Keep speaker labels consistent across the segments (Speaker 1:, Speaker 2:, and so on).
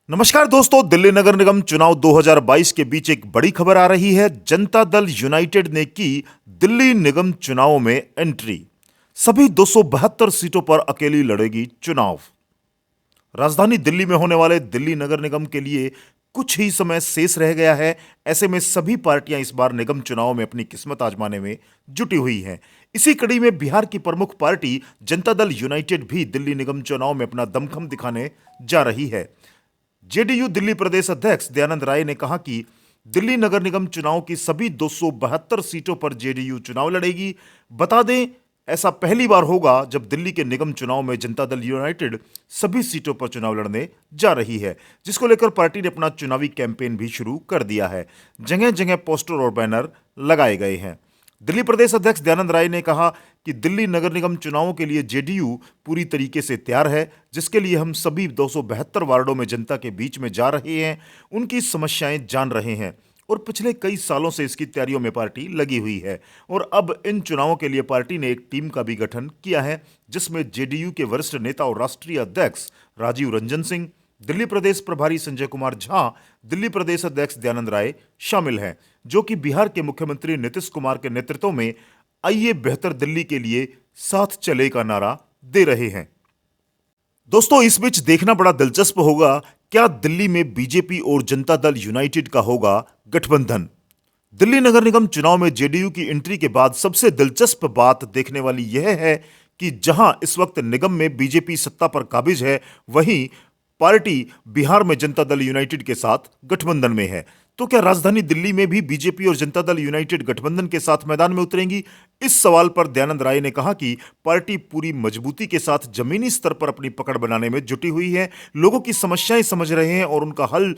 Speaker 1: नमस्कार दोस्तों, दिल्ली नगर निगम चुनाव 2022 के बीच एक बड़ी खबर आ रही है। जनता दल यूनाइटेड ने की दिल्ली निगम चुनाव में एंट्री। सभी 272 सीटों पर अकेली लड़ेगी चुनाव। राजधानी दिल्ली में होने वाले दिल्ली नगर निगम के लिए कुछ ही समय शेष रह गया है। ऐसे में सभी पार्टियां इस बार निगम चुनाव में अपनी किस्मत आजमाने में जुटी हुई हैं। इसी कड़ी में बिहार की प्रमुख पार्टी जनता दल यूनाइटेड भी दिल्ली निगम चुनाव में अपना दमखम दिखाने जा रही है। जेडीयू दिल्ली प्रदेश अध्यक्ष दयानंद राय ने कहा कि दिल्ली नगर निगम चुनाव की सभी 272 सीटों पर जेडीयू चुनाव लड़ेगी। बता दें, ऐसा पहली बार होगा जब दिल्ली के निगम चुनाव में जनता दल यूनाइटेड सभी सीटों पर चुनाव लड़ने जा रही है, जिसको लेकर पार्टी ने अपना चुनावी कैंपेन भी शुरू कर दिया है। जगह जगह पोस्टर और बैनर लगाए गए हैं। दिल्ली प्रदेश अध्यक्ष दयानंद राय ने कहा कि दिल्ली नगर निगम चुनावों के लिए जेडीयू पूरी तरीके से तैयार है, जिसके लिए हम सभी 272 वार्डों में जनता के बीच में जा रहे हैं, उनकी समस्याएं जान रहे हैं और पिछले कई सालों से इसकी तैयारियों में पार्टी लगी हुई है। और अब इन चुनावों के लिए पार्टी ने एक टीम का भी गठन किया है, जिसमें जेडीयू के वरिष्ठ नेता और राष्ट्रीय अध्यक्ष राजीव रंजन सिंह, दिल्ली प्रदेश प्रभारी संजय कुमार झा, दिल्ली प्रदेश अध्यक्ष दयानंद राय शामिल हैं, जो कि बिहार के मुख्यमंत्री नीतीश कुमार के नेतृत्व में आइए बेहतर दिल्ली के लिए साथ चले का नारा दे रहे हैं। दोस्तों, इस बीच देखना बड़ा दिलचस्प होगा, क्या दिल्ली में बीजेपी और जनता दल यूनाइटेड का होगा गठबंधन। दिल्ली नगर निगम चुनाव में जेडीयू की एंट्री के बाद सबसे दिलचस्प बात देखने वाली यह है कि जहां इस वक्त निगम में बीजेपी सत्ता पर काबिज है, वहीं पार्टी बिहार में जनता दल यूनाइटेड के साथ गठबंधन में है। तो क्या राजधानी दिल्ली में भी बीजेपी और जनता दल यूनाइटेड गठबंधन के साथ मैदान में उतरेंगी? इस सवाल पर दयानंद राय ने कहा कि पार्टी पूरी मजबूती के साथ जमीनी स्तर पर अपनी पकड़ बनाने में जुटी हुई है, लोगों की समस्याएं समझ रहे हैं और उनका हल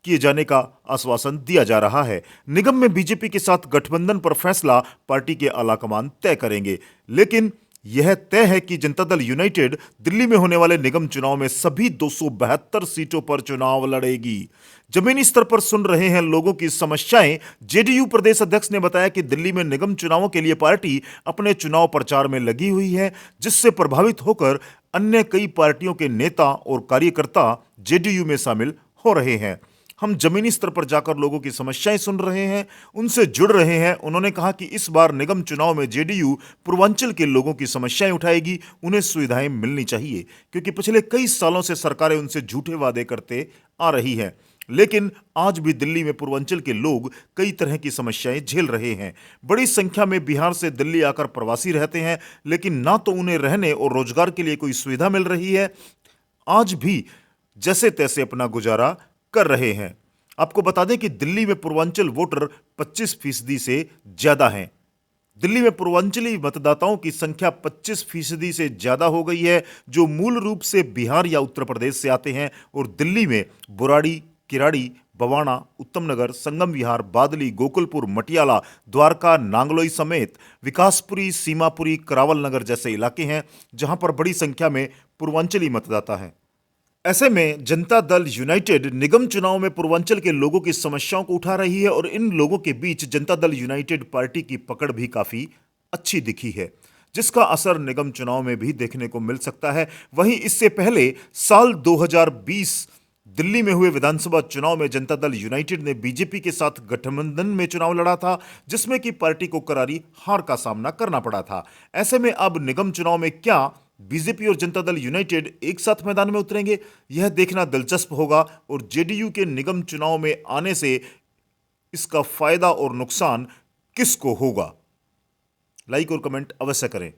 Speaker 1: किए जाने का आश्वासन दिया जा रहा है। निगम में बीजेपी के साथ गठबंधन पर फैसला पार्टी के आलाकमान तय करेंगे, लेकिन यह तय है कि जनता दल यूनाइटेड दिल्ली में होने वाले निगम चुनाव में सभी 272 सीटों पर चुनाव लड़ेगी। जमीनी स्तर पर सुन रहे हैं लोगों की समस्याएं। जेडीयू प्रदेश अध्यक्ष ने बताया कि दिल्ली में निगम चुनावों के लिए पार्टी अपने चुनाव प्रचार में लगी हुई है, जिससे प्रभावित होकर अन्य कई पार्टियों के नेता और कार्यकर्ता जेडीयू में शामिल हो रहे हैं। हम जमीनी स्तर पर जाकर लोगों की समस्याएं सुन रहे हैं, उनसे जुड़ रहे हैं। उन्होंने कहा कि इस बार निगम चुनाव में जेडीयू पूर्वांचल के लोगों की समस्याएं उठाएगी, उन्हें सुविधाएं मिलनी चाहिए, क्योंकि पिछले कई सालों से सरकारें उनसे झूठे वादे करते आ रही हैं। लेकिन आज भी दिल्ली में पूर्वांचल के लोग कई तरह की समस्याएं झेल रहे हैं। बड़ी संख्या में बिहार से दिल्ली आकर प्रवासी रहते हैं, लेकिन ना तो उन्हें रहने और रोजगार के लिए कोई सुविधा मिल रही है। आज भी जैसे तैसे अपना गुजारा कर रहे हैं। आपको बता दें कि दिल्ली में पूर्वांचल वोटर 25% से ज्यादा हैं। दिल्ली में पूर्वांचली मतदाताओं की संख्या 25% से ज्यादा हो गई है, जो मूल रूप से बिहार या उत्तर प्रदेश से आते हैं और दिल्ली में बुराड़ी, किराड़ी, बवाना, उत्तम नगर, संगम विहार, बादली, गोकुलपुर, मटियाला, द्वारका, नांगलोई समेत विकासपुरी, सीमापुरी, करावल नगर जैसे इलाके हैं, जहां पर बड़ी संख्या में पूर्वांचली मतदाता हैं। ऐसे में जनता दल यूनाइटेड निगम चुनाव में पूर्वांचल के लोगों की समस्याओं को उठा रही है और इन लोगों के बीच जनता दल यूनाइटेड पार्टी की पकड़ भी काफी अच्छी दिखी है, जिसका असर निगम चुनाव में भी देखने को मिल सकता है। वहीं इससे पहले साल 2020 दिल्ली में हुए विधानसभा चुनाव में जनता दल यूनाइटेड ने बीजेपी के साथ गठबंधन में चुनाव लड़ा था, जिसमें कि पार्टी को करारी हार का सामना करना पड़ा था। ऐसे में अब निगम चुनाव में क्या बीजेपी और जनता दल यूनाइटेड एक साथ मैदान में उतरेंगे, यह देखना दिलचस्प होगा और जेडीयू के निगम चुनाव में आने से इसका फायदा और नुकसान किसको होगा। लाइक और कमेंट अवश्य करें।